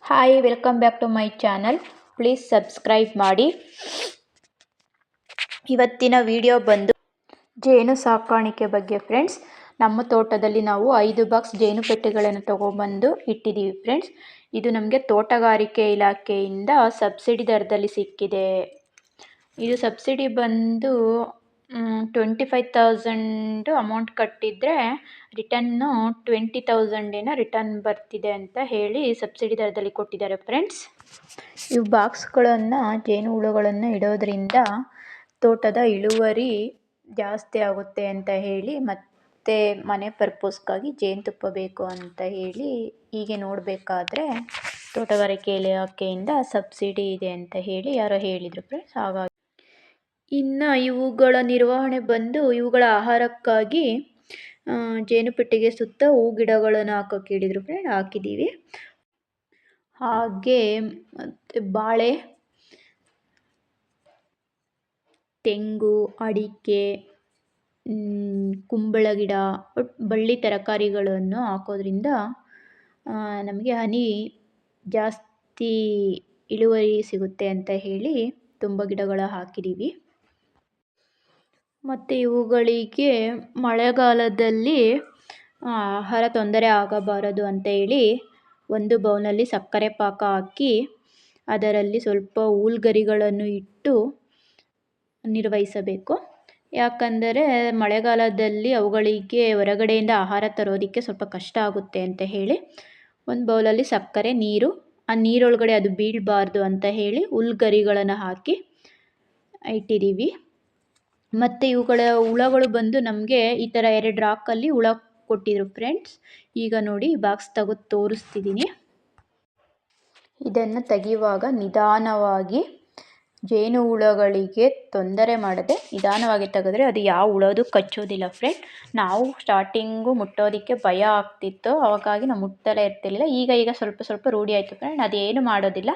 Hi, welcome back to my channel. Please subscribe ಮಾಡಿ. ಇವತ್ತಿನ video ಬಂದು ಜೇನು ಸಾಕಾಣಿಕೆ ಬಗ್ಗೆ ಫ್ರೆಂಡ್ಸ್. ನಮ್ಮ ತೋಟದಲ್ಲಿ ನಾವು 5 ಬಾಕ್ಸ್ ಜೇನು ಪೆಟ್ಟಿಗೆಗಳನ್ನು ತಗೊಬಂದು ಇಟ್ಟಿದ್ದೀವಿ ಫ್ರೆಂಡ್ಸ್. ಇದು ನಮಗೆ ತೋಟಗಾರಿಕೆ ಇಲಾಖೆಯಿಂದ ಸಬ್ಸಿಡಿ ದರದಲ್ಲಿ ಸಿಕ್ಕಿದೆ. ಇದು ಸಬ್ಸಿಡಿ ಬಂದು 25,000 ಅಮೌಂಟ್ ಕಟ್ಟಿದರೆ ರಿಟರ್ನು 20,000 ಏನೋ ರಿಟರ್ನ್ ಬರ್ತಿದೆ ಅಂತ ಹೇಳಿ ಸಬ್ಸಿಡಿ ದರದಲ್ಲಿ ಕೊಟ್ಟಿದ್ದಾರೆ ಫ್ರೆಂಡ್ಸ್. ಇವು ಬಾಕ್ಸ್ಗಳನ್ನು ಜೇನು ಹುಳುಗಳನ್ನು ಇಡೋದ್ರಿಂದ ತೋಟದ ಇಳುವರಿ ಜಾಸ್ತಿ ಆಗುತ್ತೆ ಅಂತ ಹೇಳಿ, ಮತ್ತು ಮನೆ ಪರ್ಪೋಸ್ಗಾಗಿ ಜೇನುತುಪ್ಪ ಬೇಕು ಅಂತ ಹೇಳಿ ಹೀಗೆ ನೋಡಬೇಕಾದ್ರೆ ತೋಟಗಾರಿಕೆ ಇಲಾಖೆಯಿಂದ ಸಬ್ಸಿಡಿ ಇದೆ ಅಂತ ಹೇಳಿ ಯಾರೋ ಹೇಳಿದರು ಫ್ರೆಂಡ್ಸ್. ಹಾಗಾಗಿ ಇನ್ನು ಇವುಗಳ ನಿರ್ವಹಣೆ ಬಂದು ಇವುಗಳ ಆಹಾರಕ್ಕಾಗಿ ಜೇನು ಪೆಟ್ಟಿಗೆ ಸುತ್ತ ಹೂ ಗಿಡಗಳನ್ನು ಹಾಕೋಕೆ ಹೇಳಿದರು ಫ್ರೆಂಡ್. ಹಾಕಿದ್ದೀವಿ. ಹಾಗೆ ಮತ್ತು ಬಾಳೆ, ತೆಂಗು, ಅಡಿಕೆ, ಕುಂಬಳ ಗಿಡ, ಬಳ್ಳಿ ತರಕಾರಿಗಳನ್ನು ಹಾಕೋದ್ರಿಂದ ನಮಗೆ ಹನಿ ಜಾಸ್ತಿ ಇಳುವರಿ ಸಿಗುತ್ತೆ ಅಂತ ಹೇಳಿ ತುಂಬ ಗಿಡಗಳ ಹಾಕಿದ್ದೀವಿ. ಮತ್ತು ಇವುಗಳಿಗೆ ಮಳೆಗಾಲದಲ್ಲಿ ಆಹಾರ ತೊಂದರೆ ಆಗಬಾರದು ಅಂತ ಹೇಳಿ ಒಂದು ಬೌಲ್ನಲ್ಲಿ ಸಕ್ಕರೆ ಪಾಕ ಹಾಕಿ ಅದರಲ್ಲಿ ಸ್ವಲ್ಪ ಹೂಲ್ಗರಿಗಳನ್ನು ಇಟ್ಟು ನಿರ್ವಹಿಸಬೇಕು. ಯಾಕಂದರೆ ಮಳೆಗಾಲದಲ್ಲಿ ಅವುಗಳಿಗೆ ಹೊರಗಡೆಯಿಂದ ಆಹಾರ ತರೋದಕ್ಕೆ ಸ್ವಲ್ಪ ಕಷ್ಟ ಆಗುತ್ತೆ ಅಂತ ಹೇಳಿ ಒಂದು ಬೌಲಲ್ಲಿ ಸಕ್ಕರೆ, ನೀರು, ಆ ನೀರೊಳಗಡೆ ಅದು ಬೀಳಬಾರ್ದು ಅಂತ ಹೇಳಿ ಹುಲ್ಗರಿಗಳನ್ನು ಹಾಕಿ ಇಟ್ಟಿದ್ದೀವಿ. ಮತ್ತು ಇವುಗಳ ಹುಳಗಳು ಬಂದು ನಮಗೆ ಈ ಥರ 2 ರಾಕಲ್ಲಿ ಹುಳ ಕೊಟ್ಟಿದ್ರು ಫ್ರೆಂಡ್ಸ್. ಈಗ ನೋಡಿ ಬಾಕ್ಸ್ ತೆಗೆದು ತೋರಿಸ್ತಿದ್ದೀನಿ. ಇದನ್ನು ತೆಗೆಯುವಾಗ ನಿಧಾನವಾಗಿ, ಜೇನು ಹುಳಗಳಿಗೆ ತೊಂದರೆ ಮಾಡದೆ ನಿಧಾನವಾಗಿ ತೆಗೆದ್ರೆ ಅದು ಯಾವ ಹುಳದು ಕಚ್ಚೋದಿಲ್ಲ ಫ್ರೆಂಡ್. ನಾವು ಸ್ಟಾರ್ಟಿಂಗು ಮುಟ್ಟೋದಕ್ಕೆ ಭಯ ಆಗ್ತಿತ್ತು, ಹಾಗಾಗಿ ನಾವು ಮುಟ್ತಲೇ ಇರ್ತಿರ್ಲಿಲ್ಲ. ಈಗ ಸ್ವಲ್ಪ ರೂಢಿ ಆಯಿತು ಫ್ರೆಂಡ್. ಅದೇನು ಮಾಡೋದಿಲ್ಲ.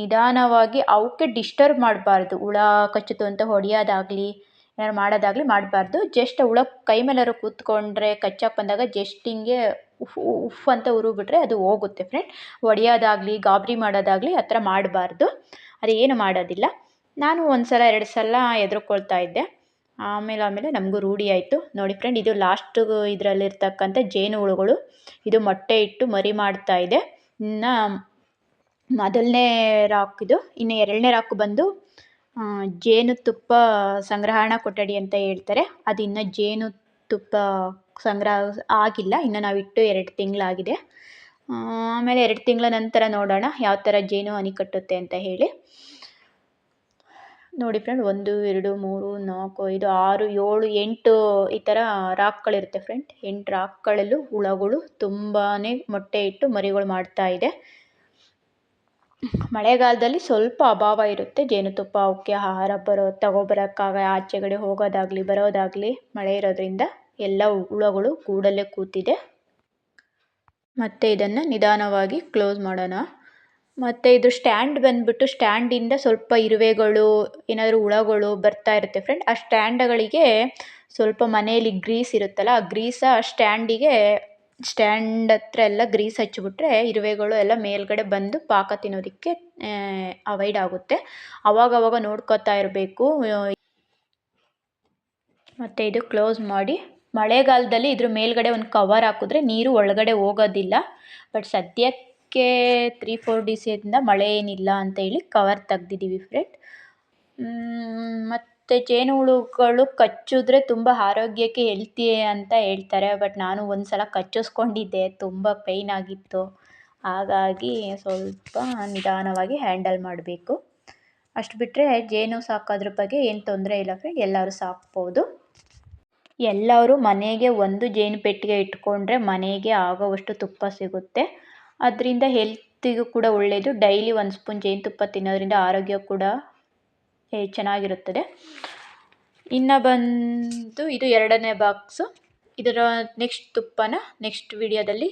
ನಿಧಾನವಾಗಿ ಅವಕ್ಕೆ ಡಿಸ್ಟರ್ಬ್ ಮಾಡಬಾರ್ದು. ಹುಳ ಕಚ್ಚಿತು ಅಂತ ಹೊಡೆಯೋದಾಗಲಿ ಏನಾದ್ರು ಮಾಡೋದಾಗಲಿ ಮಾಡಬಾರ್ದು. ಜಸ್ಟ್ ಹುಳ ಕೈ ಮೇಲಾದ್ರು ಕೂತ್ಕೊಂಡ್ರೆ ಕಚ್ಚಕ್ಕೆ ಬಂದಾಗ ಜಸ್ಟ್ ಹಿಂಗೆ ಉಫ್ ಅಂತ ಉರುಬಿಟ್ರೆ ಅದು ಹೋಗುತ್ತೆ ಫ್ರೆಂಡ್. ಹೊಡೆಯೋದಾಗಲಿ ಗಾಬರಿ ಮಾಡೋದಾಗಲಿ ಆ ಥರ ಮಾಡಬಾರ್ದು. ಅದೇನು ಮಾಡೋದಿಲ್ಲ. ನಾನು 1 ಸಲ 2 ಸಲ ಹೆದರ್ಕೊಳ್ತಾ ಇದ್ದೆ. ಆಮೇಲೆ ನಮಗೂ ರೂಢಿ ಆಯಿತು. ನೋಡಿ ಫ್ರೆಂಡ್, ಇದು ಲಾಸ್ಟ್ ಇದರಲ್ಲಿರ್ತಕ್ಕಂಥ ಜೇನು ಹುಳುಗಳು. ಇದು ಮೊಟ್ಟೆ ಇಟ್ಟು ಮರಿ ಮಾಡ್ತಾ ಇದೆ. ಇನ್ನು ಮೊದಲನೇ ರಾಕ್ ಇದು. ಇನ್ನು 2ನೇ ರಾಕ್ ಬಂದು ಜೇನುತುಪ್ಪ ಸಂಗ್ರಹಣಾ ಕೊಠಡಿ ಅಂತ ಹೇಳ್ತಾರೆ. ಅದು ಇನ್ನು ಜೇನುತುಪ್ಪ ಸಂಗ್ರಹ ಆಗಿಲ್ಲ. ಇನ್ನು ನಾವಿಟ್ಟು 2 ತಿಂಗಳಾಗಿದೆ. ಆಮೇಲೆ 2 ತಿಂಗಳ ನಂತರ ನೋಡೋಣ ಯಾವ ಥರ ಜೇನು ಹನಿ ಕಟ್ಟುತ್ತೆ ಅಂತ ಹೇಳಿ. ನೋಡಿ ಫ್ರೆಂಡ್, 1 2 3 4 5 6 7 8 ಈ ಥರ ರಾಕ್ಗಳಿರುತ್ತೆ ಫ್ರೆಂಡ್. 8 ರಾಕ್ಗಳಲ್ಲೂ ಹುಳಗಳು ತುಂಬಾ ಮೊಟ್ಟೆ ಇಟ್ಟು ಮರಿಗಳು ಮಾಡ್ತಾ ಇದೆ. ಮಳೆಗಾಲದಲ್ಲಿ ಸ್ವಲ್ಪ ಅಭಾವ ಇರುತ್ತೆ ಜೇನುತುಪ್ಪ. ಅವಕ್ಕೆ ಆಹಾರ ತಗೊಬರೋಕ್ಕಾಗ ಆಚೆಗಡೆ ಹೋಗೋದಾಗಲಿ ಬರೋದಾಗಲಿ ಮಳೆ ಇರೋದ್ರಿಂದ ಎಲ್ಲ ಹುಳಗಳು ಗೂಡಲ್ಲೇ ಕೂತಿದೆ. ಮತ್ತು ಇದನ್ನು ನಿಧಾನವಾಗಿ ಕ್ಲೋಸ್ ಮಾಡೋಣ. ಮತ್ತು ಇದು ಸ್ಟ್ಯಾಂಡ್ ಬಂದುಬಿಟ್ಟು ಸ್ಟ್ಯಾಂಡಿಂದ ಸ್ವಲ್ಪ ಇರುವೆಗಳು ಏನಾದರೂ ಹುಳಗಳು ಬರ್ತಾ ಇರುತ್ತೆ ಫ್ರೆಂಡ್. ಆ ಸ್ಟ್ಯಾಂಡ್ಗಳಿಗೆ ಸ್ವಲ್ಪ ಮನೆಯಲ್ಲಿ ಗ್ರೀಸ್ ಇರುತ್ತಲ್ಲ, ಆ ಗ್ರೀಸ ಸ್ಟ್ಯಾಂಡ್ ಹತ್ರ ಎಲ್ಲ ಗ್ರೀಸ್ ಹಚ್ಚಿಬಿಟ್ರೆ ಇರುವೆಗಳು ಎಲ್ಲ ಮೇಲ್ಗಡೆ ಬಂದು ಪಾಕ ತಿನ್ನೋದಕ್ಕೆ ಅವಾಯ್ಡ್ ಆಗುತ್ತೆ. ಅವಾಗವಾಗ ನೋಡ್ಕೋತಾ ಇರಬೇಕು. ಮತ್ತು ಇದು ಕ್ಲೋಸ್ ಮಾಡಿ ಮಳೆಗಾಲದಲ್ಲಿ ಇದ್ರ ಮೇಲ್ಗಡೆ ಒಂದು ಕವರ್ ಹಾಕಿದ್ರೆ ನೀರು ಒಳಗಡೆ ಹೋಗೋದಿಲ್ಲ. ಬಟ್ ಸದ್ಯಕ್ಕೆ 3-4 ದಿವಸದಿಂದ ಮಳೆ ಏನಿಲ್ಲ ಅಂತ ಹೇಳಿ ಕವರ್ ತೆಗ್ದಿದ್ದೀವಿ ಫ್ರೆಂಡ್. ಮತ್ತು ಜೇನು ಹುಳುಗಳು ಕಚ್ಚಿದ್ರೆ ತುಂಬ ಆರೋಗ್ಯಕ್ಕೆ ಹೆಲ್ತಿ ಅಂತ ಹೇಳ್ತಾರೆ. ಬಟ್ ನಾನು 1 ಸಲ ಕಚ್ಚಿಸ್ಕೊಂಡಿದ್ದೆ, ತುಂಬ ಪೇಯ್ನ್ ಆಗಿತ್ತು. ಹಾಗಾಗಿ ಸ್ವಲ್ಪ ನಿಧಾನವಾಗಿ ಹ್ಯಾಂಡಲ್ ಮಾಡಬೇಕು. ಅಷ್ಟು ಬಿಟ್ಟರೆ ಜೇನು ಸಾಕೋದ್ರ ಬಗ್ಗೆ ಏನು ತೊಂದರೆ ಇಲ್ಲ ಫ್ರೆಂಡ್. ಎಲ್ಲರೂ ಸಾಕ್ಬೋದು. ಎಲ್ಲರೂ ಮನೆಗೆ 1 ಜೇನು ಪೆಟ್ಟಿಗೆ ಇಟ್ಕೊಂಡ್ರೆ ಮನೆಗೆ ಆಗೋವಷ್ಟು ತುಪ್ಪ ಸಿಗುತ್ತೆ. ಅದರಿಂದ ಹೆಲ್ತಿಗೂ ಕೂಡ ಒಳ್ಳೆಯದು. ಡೈಲಿ 1 ಸ್ಪೂನ್ ಜೇನುತುಪ್ಪ ತಿನ್ನೋದ್ರಿಂದ ಆರೋಗ್ಯ ಕೂಡ ಚೆನ್ನಾಗಿರುತ್ತದೆ. ಇನ್ನು ಬಂದು ಇದು 2ನೇ ಬಾಕ್ಸು. ಇದರ ನೆಕ್ಸ್ಟ್ ತುಪ್ಪನ ನೆಕ್ಸ್ಟ್ ವಿಡಿಯೋದಲ್ಲಿ